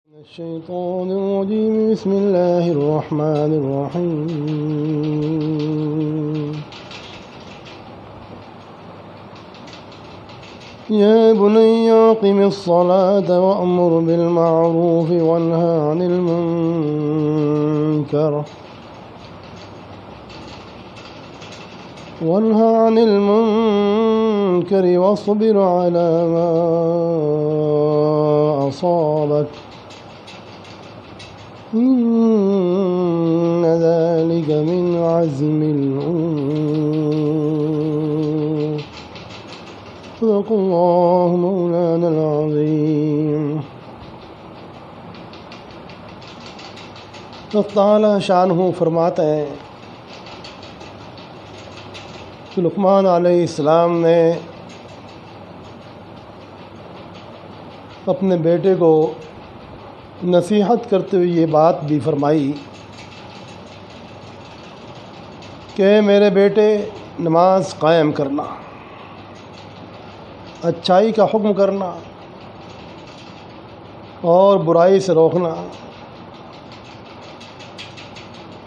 الشيطان الرجيم بسم الله الرحمن الرحيم يا بني أقم الصلاة وأمر بالمعروف وانهى عن المنكر واصبر على ما أصابك إن ذلك من عزم الأمور صدق الله مولانا العظيم۔ اللہ تعالی شانہ فرماتے ہیں کہ لقمان علیہ السلام نے اپنے بیٹے کو نصیحت کرتے ہوئے یہ بات بھی فرمائی کہ میرے بیٹے نماز قائم کرنا، اچھائی کا حکم کرنا اور برائی سے روکنا،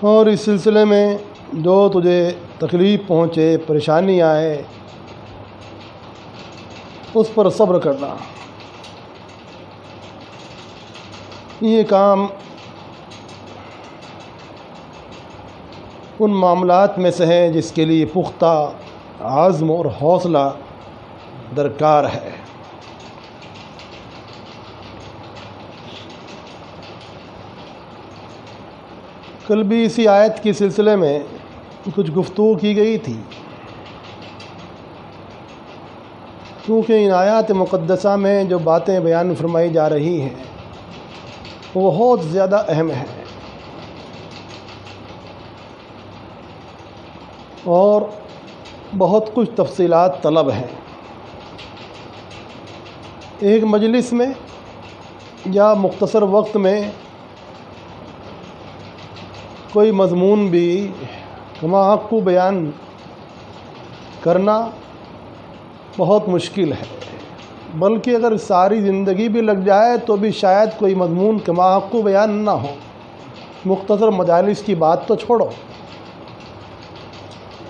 اور اس سلسلے میں جو تجھے تکلیف پہنچے، پریشانی آئے، اس پر صبر کرنا۔ یہ کام ان معاملات میں سے ہیں جس کے لیے پختہ عزم اور حوصلہ درکار ہے۔ کل بھی اسی آیت کے سلسلے میں کچھ گفتگو کی گئی تھی، کیونکہ ان آیات مقدسہ میں جو باتیں بیان فرمائی جا رہی ہیں وہ بہت زیادہ اہم ہے اور بہت کچھ تفصیلات طلب ہیں۔ ایک مجلس میں یا مختصر وقت میں کوئی مضمون بھی کما حق کو بیان کرنا بہت مشکل ہے، بلکہ اگر ساری زندگی بھی لگ جائے تو بھی شاید کوئی مضمون کما حق کو بیان نہ ہو۔ مختصر مجالس کی بات تو چھوڑو،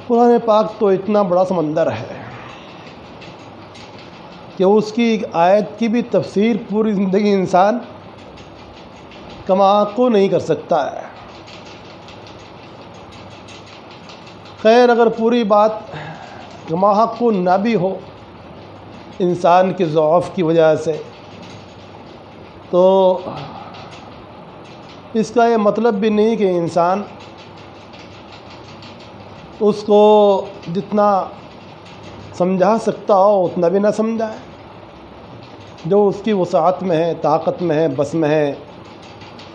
قرآن پاک تو اتنا بڑا سمندر ہے کہ اس کی ایک آیت کی بھی تفسیر پوری زندگی انسان کما حق کو نہیں کر سکتا ہے۔ خیر، اگر پوری بات کما حق کو نہ بھی ہو انسان کے ضعف کی وجہ سے، تو اس کا یہ مطلب بھی نہیں کہ انسان اس کو جتنا سمجھا سکتا ہو اتنا بھی نہ سمجھائے۔ جو اس کی وسعت میں ہے، طاقت میں ہے، بس میں ہے،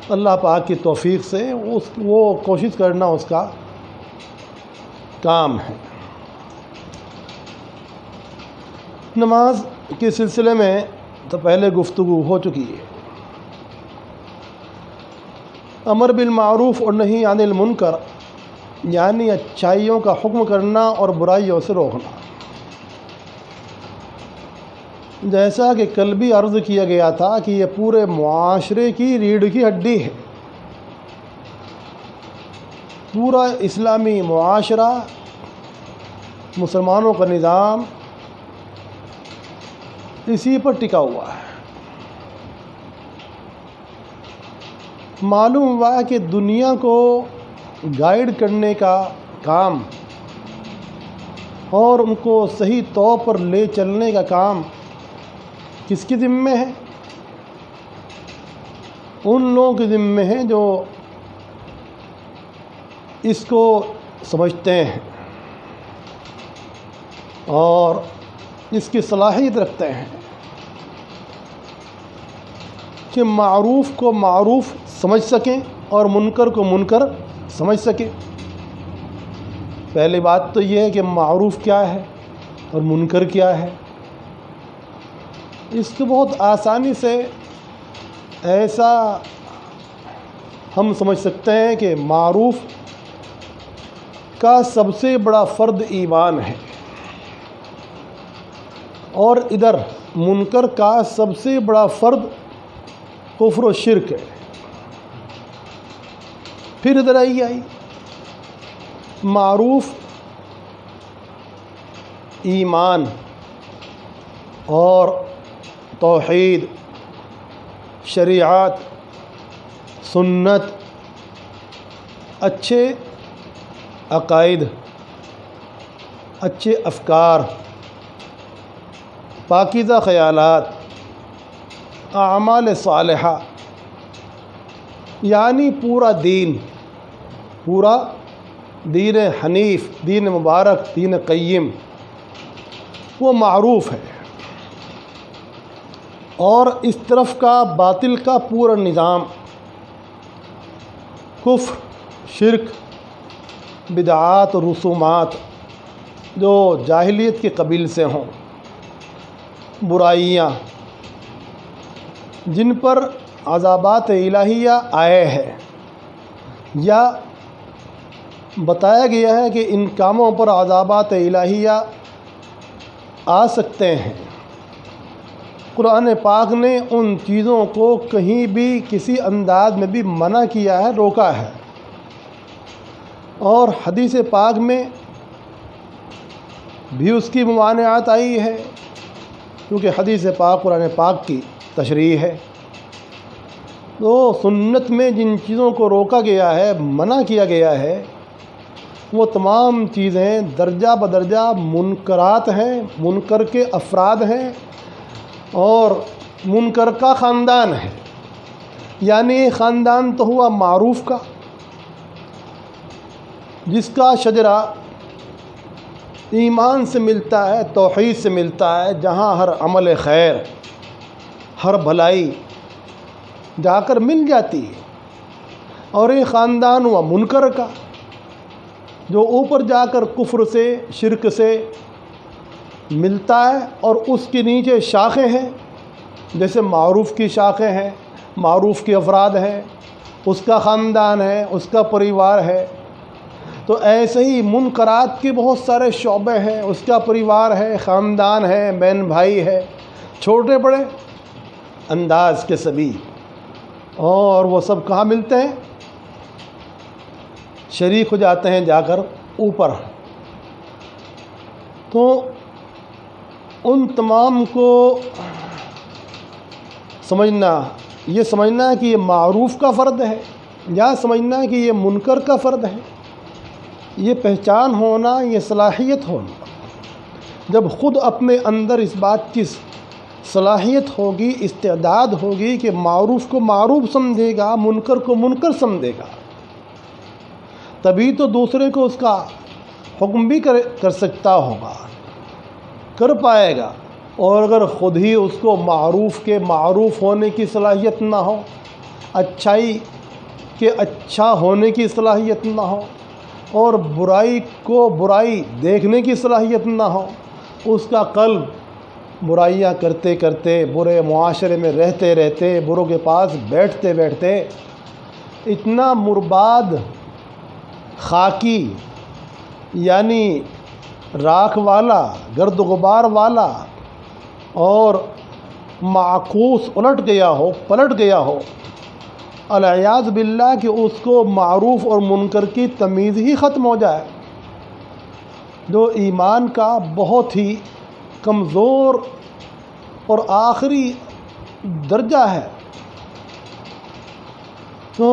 اللہ پاک کی توفیق سے وہ کوشش کرنا اس کا کام ہے۔ نماز کے سلسلے میں تو پہلے گفتگو ہو چکی ہے۔ امر بالمعروف اور نہی عن المنکر یعنی اچھائیوں کا حکم کرنا اور برائیوں سے روکنا، جیسا کہ کل بھی عرض کیا گیا تھا کہ یہ پورے معاشرے کی ریڑھ کی ہڈی ہے۔ پورا اسلامی معاشرہ، مسلمانوں کا نظام اسی پر ٹکا ہوا ہے۔ معلوم ہوا کہ دنیا کو گائیڈ کرنے کا کام اور ان کو صحیح طور پر لے چلنے کا کام کس کے ذمے ہے؟ ان لوگوں کے ذمے ہے جو اس کو سمجھتے ہیں اور اس کی صلاحیت رکھتے ہیں کہ معروف کو معروف سمجھ سکیں اور منکر کو منکر سمجھ سکیں۔ پہلی بات تو یہ ہے کہ معروف کیا ہے اور منکر کیا ہے۔ اس کو بہت آسانی سے ایسا ہم سمجھ سکتے ہیں کہ معروف کا سب سے بڑا فرد ایمان ہے، اور ادھر منکر کا سب سے بڑا فرد کفر و شرک ہے۔ پھر ادھر آئی معروف ایمان اور توحید، شریعت، سنت، اچھے عقائد، اچھے افکار، پاکیزہ خیالات، اعمال صالحہ، یعنی پورا دین حنیف، دین مبارک، دین قیم، وہ معروف ہے۔ اور اس طرف کا باطل کا پورا نظام، کفر، شرک، بدعات اور رسومات جو جاہلیت کے قبیل سے ہوں، برائیاں جن پر عذابات الہیہ آئے ہیں یا بتایا گیا ہے کہ ان کاموں پر عذابات الہیہ آ سکتے ہیں، قرآن پاک نے ان چیزوں کو کہیں بھی کسی انداز میں بھی منع کیا ہے، روکا ہے۔ اور حدیث پاک میں بھی اس کی ممانعت آئی ہے، کیونکہ حدیث پاک قرآن پاک کی تشریح ہے۔ تو سنت میں جن چیزوں کو روکا گیا ہے، منع کیا گیا ہے، وہ تمام چیزیں درجہ بدرجہ منکرات ہیں، منکر کے افراد ہیں اور منکر کا خاندان ہے۔ یعنی خاندان تو ہوا معروف کا، جس کا شجرہ ایمان سے ملتا ہے، توحید سے ملتا ہے، جہاں ہر عمل خیر، ہر بھلائی جا کر مل جاتی ہے۔ اور یہ خاندان ہوا منکر کا، جو اوپر جا کر کفر سے، شرک سے ملتا ہے، اور اس کے نیچے شاخیں ہیں، جیسے معروف کی شاخیں ہیں، معروف کے افراد ہیں، اس کا خاندان ہے، اس کا پریوار ہے۔ تو ایسے ہی منکرات کے بہت سارے شعبے ہیں، اس کا پریوار ہے، خاندان ہے، بہن بھائی ہے، چھوٹے بڑے انداز کے سبھی، اور وہ سب کہاں ملتے ہیں؟ شریک ہو جاتے ہیں جا کر اوپر۔ تو ان تمام کو یہ سمجھنا کہ یہ معروف کا فرد ہے، یا سمجھنا کہ یہ منکر کا فرد ہے، یہ پہچان ہونا، یہ صلاحیت ہونا۔ جب خود اپنے اندر اس بات کی صلاحیت ہوگی، استعداد ہوگی کہ معروف کو معروف سمجھے گا، منکر کو منکر سمجھے گا، تبھی تو دوسرے کو اس کا حکم بھی کر سکتا ہوگا، کر پائے گا۔ اور اگر خود ہی اس کو معروف کے معروف ہونے کی صلاحیت نہ ہو، اچھائی کے اچھا ہونے کی صلاحیت نہ ہو، اور برائی کو برائی دیکھنے کی صلاحیت نہ ہو، اس کا قلب برائیاں کرتے کرتے، برے معاشرے میں رہتے رہتے، بروں کے پاس بیٹھتے بیٹھتے اتنا مرباد، خاکی، یعنی راکھ والا، گرد غبار والا اور معکوس پلٹ گیا ہو، العیاذ باللہ، کہ اس کو معروف اور منکر کی تمیز ہی ختم ہو جائے، جو ایمان کا بہت ہی کمزور اور آخری درجہ ہے۔ تو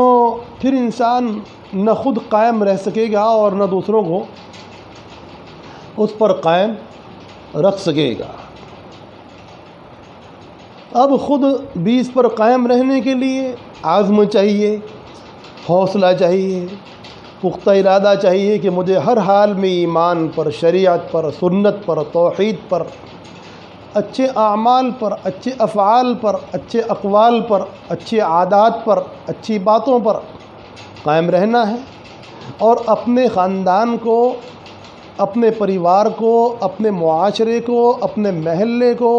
پھر انسان نہ خود قائم رہ سکے گا اور نہ دوسروں کو اس پر قائم رکھ سکے گا۔ اب خود بھی اس پر قائم رہنے کے لیے عزم چاہیے، حوصلہ چاہیے، پختہ ارادہ چاہیے کہ مجھے ہر حال میں ایمان پر، شریعت پر، سنت پر، توحید پر، اچھے اعمال پر، اچھے افعال پر، اچھے اقوال پر، اچھے عادات پر، اچھی باتوں پر قائم رہنا ہے، اور اپنے خاندان کو، اپنے پریوار کو، اپنے معاشرے کو، اپنے محلے کو،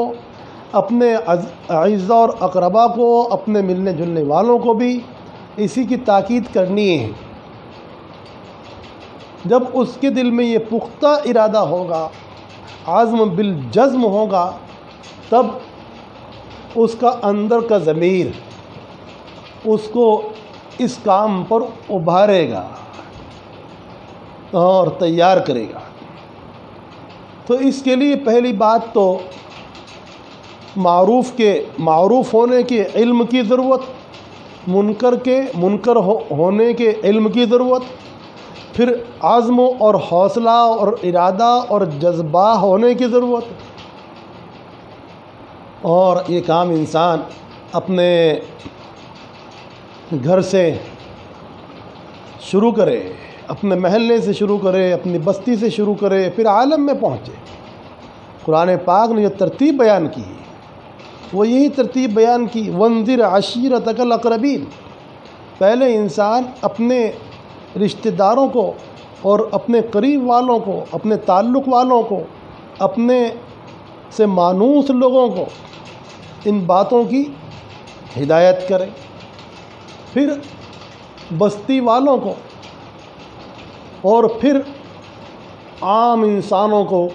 اپنے اعزاء اور اقربا کو، اپنے ملنے جلنے والوں کو بھی اسی کی تاکید کرنی ہے۔ جب اس کے دل میں یہ پختہ ارادہ ہوگا، عزم بالجزم ہوگا، تب اس کا اندر کا ضمیر اس کو اس کام پر ابھارے گا اور تیار کرے گا۔ تو اس کے لیے پہلی بات تو معروف ہونے کے علم کی ضرورت، منکر ہونے کے علم کی ضرورت، پھر عزم اور حوصلہ اور ارادہ اور جذبہ ہونے کی ضرورت۔ اور یہ کام انسان اپنے گھر سے شروع کرے، اپنے محلے سے شروع کرے، اپنی بستی سے شروع کرے، پھر عالم میں پہنچے۔ قرآن پاک نے جو ترتیب بیان کی وہ یہی ترتیب بیان کی، وَانذِرْ عَشِيرَتَكَ الْأَقْرَبِينَ۔ پہلے انسان اپنے رشتہ داروں کو اور اپنے قریب والوں کو، اپنے تعلق والوں کو، اپنے سے مانوس لوگوں کو ان باتوں کی ہدایت کرے، پھر بستی والوں کو، اور پھر عام انسانوں کو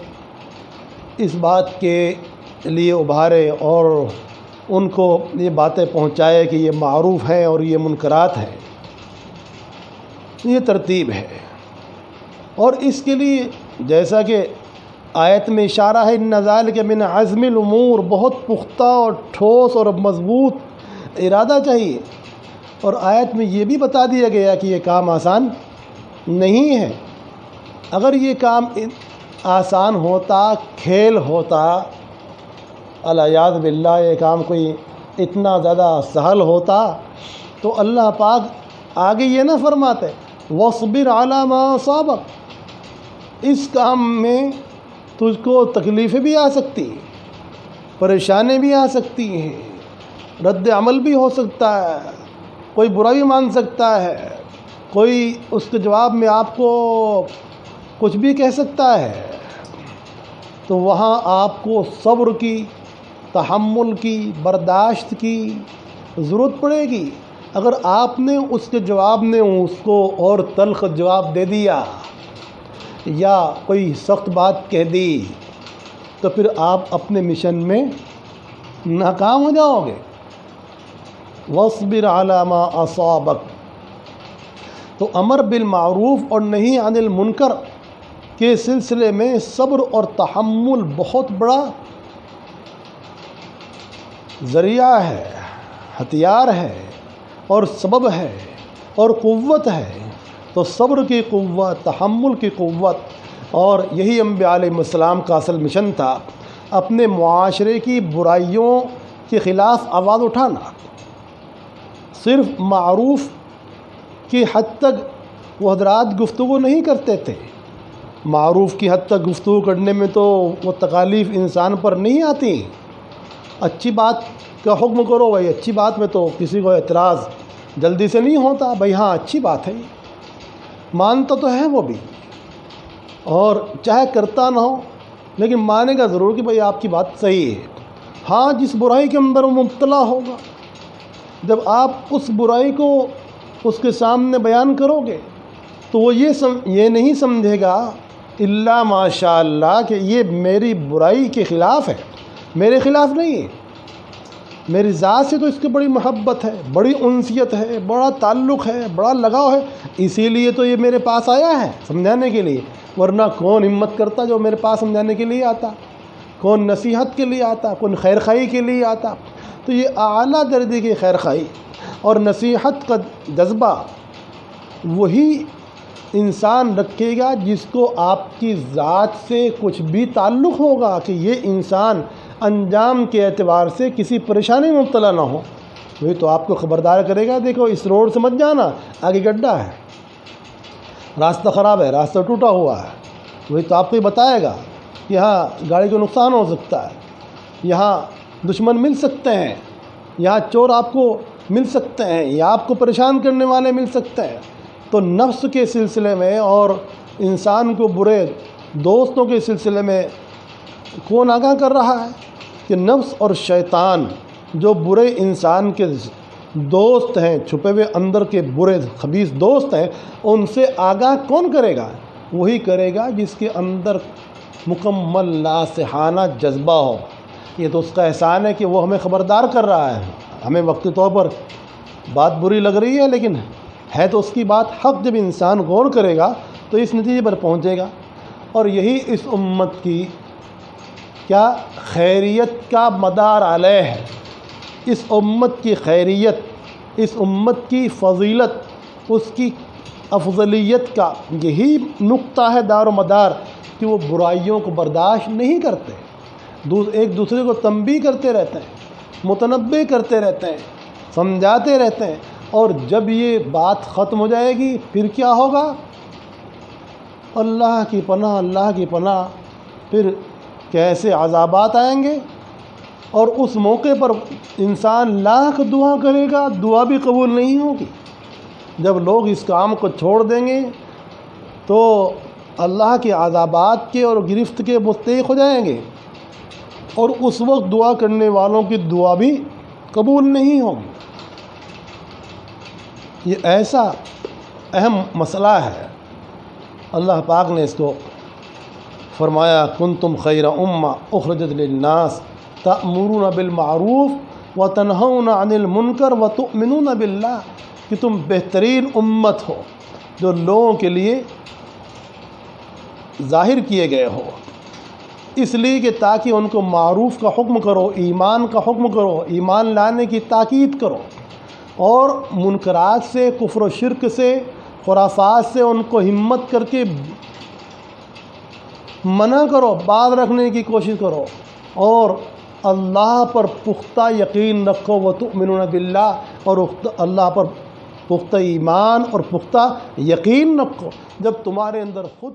اس بات کے لیے ابھارے اور ان کو یہ باتیں پہنچائے کہ یہ معروف ہیں اور یہ منکرات ہیں۔ یہ ترتیب ہے۔ اور اس کے لیے جیسا کہ آیت میں اشارہ ہے، اِنَّ ذَلِكَ مِنْ عَزْمِ الْأُمُورِ، بہت پختہ اور ٹھوس اور مضبوط ارادہ چاہیے۔ اور آیت میں یہ بھی بتا دیا گیا کہ یہ کام آسان نہیں ہے۔ اگر یہ کام آسان ہوتا، کھیل ہوتا، الیاذ باللہ یہ کام کوئی اتنا زیادہ سہل ہوتا تو اللہ پاک آگے یہ نہ فرماتے وَاصْبِرْ عَلَىٰ مَا أَصَابَكَ۔ اس کام میں تجھ کو تکلیفیں بھی آ سکتی ہیں، پریشانی بھی آ سکتی ہیں، رد عمل بھی ہو سکتا ہے، کوئی برا بھی مان سکتا ہے، کوئی اس کے جواب میں آپ کو کچھ بھی کہہ سکتا ہے۔ تو وہاں آپ کو صبر کی، تحمل کی، برداشت کی ضرورت پڑے گی۔ اگر آپ نے اس کے جواب میں اس کو اور تلخ جواب دے دیا یا کوئی سخت بات کہہ دی تو پھر آپ اپنے مشن میں ناکام ہو جاؤ گے۔ وَاصْبِرْ عَلَىٰ مَا أَصَابَكَ۔ تو امر بالمعروف اور نہی عن المنکر کے سلسلے میں صبر اور تحمل بہت بڑا ذریعہ ہے، ہتھیار ہے اور سبب ہے اور قوت ہے۔ تو صبر کی قوت، تحمل کی قوت، اور یہی انبیاء علیہ السلام کا اصل مشن تھا، اپنے معاشرے کی برائیوں کے خلاف آواز اٹھانا۔ صرف معروف کی حد تک وہ حضرات گفتگو نہیں کرتے تھے۔ معروف کی حد تک گفتگو کرنے میں تو وہ تکالیف انسان پر نہیں آتی۔ اچھی بات کا حکم کرو، بھائی اچھی بات میں تو کسی کو اعتراض جلدی سے نہیں ہوتا، بھائی ہاں اچھی بات ہے، مانتا تو ہے وہ بھی، اور چاہے کرتا نہ ہو لیکن مانے گا ضرور کہ بھائی آپ کی بات صحیح ہے۔ ہاں جس برائی کے اندر وہ مبتلا ہوگا، جب آپ اس برائی کو اس کے سامنے بیان کرو گے تو وہ یہ نہیں سمجھے گا الا ماشاء اللہ کہ یہ میری برائی کے خلاف ہے، میرے خلاف نہیں ہے، میری ذات سے تو اس کی بڑی محبت ہے، بڑی انسیت ہے، بڑا تعلق ہے، بڑا لگاؤ ہے، اسی لیے تو یہ میرے پاس آیا ہے سمجھانے کے لیے، ورنہ کون ہمت کرتا جو میرے پاس سمجھانے کے لیے آتا، کون نصیحت کے لیے آتا، کون خیر خواہی کے لیے آتا۔ تو یہ اعلیٰ درجے کی خیر خواہی اور نصیحت کا جذبہ وہی انسان رکھے گا جس کو آپ کی ذات سے کچھ بھی تعلق ہوگا کہ یہ انسان انجام کے اعتبار سے کسی پریشانی میں مبتلا نہ ہو، وہی تو آپ کو خبردار کرے گا، دیکھو اس روڈ سے مت جانا، آگے گڈھا ہے، راستہ خراب ہے، راستہ ٹوٹا ہوا ہے، وہی تو آپ کو بتائے گا یہاں گاڑی کو نقصان ہو سکتا ہے، یہاں دشمن مل سکتے ہیں، یہاں چور آپ کو مل سکتے ہیں، یا آپ کو پریشان کرنے والے مل سکتے ہیں۔ تو نفس کے سلسلے میں اور انسان کو برے دوستوں کے سلسلے میں کون آگاہ کر رہا ہے کہ نفس اور شیطان جو برے انسان کے دوست ہیں، چھپے ہوئے اندر کے برے خبیث دوست ہیں، ان سے آگاہ کون کرے گا؟ وہی کرے گا جس کے اندر مکمل ناصحانہ جذبہ ہو۔ یہ تو اس کا احسان ہے کہ وہ ہمیں خبردار کر رہا ہے، ہمیں وقتی طور پر بات بری لگ رہی ہے لیکن ہے تو اس کی بات حق. جب انسان غور کرے گا تو اس نتیجے پر پہنچے گا. اور یہی اس امت کی کیا خیریت کا مدار علیہ ہے. اس امت کی خیریت، اس امت کی فضیلت، اس کی افضلیت کا یہی نقطہ ہے دار و مدار کہ وہ برائیوں کو برداشت نہیں کرتے، ایک دوسرے کو تنبیہ کرتے رہتے ہیں، متنبہ کرتے رہتے ہیں، سمجھاتے رہتے ہیں. اور جب یہ بات ختم ہو جائے گی پھر کیا ہوگا؟ اللہ کی پناہ، اللہ کی پناہ. پھر کیسے عذابات آئیں گے، اور اس موقع پر انسان لاکھ دعا کرے گا، دعا بھی قبول نہیں ہوگی. جب لوگ اس کام کو چھوڑ دیں گے تو اللہ کے عذابات کے اور گرفت کے مستحق ہو جائیں گے، اور اس وقت دعا کرنے والوں کی دعا بھی قبول نہیں ہوگی. یہ ایسا اہم مسئلہ ہے. اللہ پاک نے اس کو فرمایا کنتم خیر امہ اخرجت للناس تأمرون بالمعروف وتنہون عن المنکر وتؤمنون باللہ، کہ تم بہترین امت ہو جو لوگوں کے لیے ظاہر کیے گئے ہو، اس لیے کہ تاکہ ان کو معروف کا حکم کرو، ایمان کا حکم کرو، ایمان لانے کی تاکید کرو، اور منکرات سے، کفر و شرک سے، خرافات سے ان کو ہمت کر کے منع کرو، باز رکھنے کی کوشش کرو، اور اللہ پر پختہ یقین رکھو. وتؤمنون باللہ، اور اللہ پر پختہ ایمان اور پختہ یقین رکھو. جب تمہارے اندر خود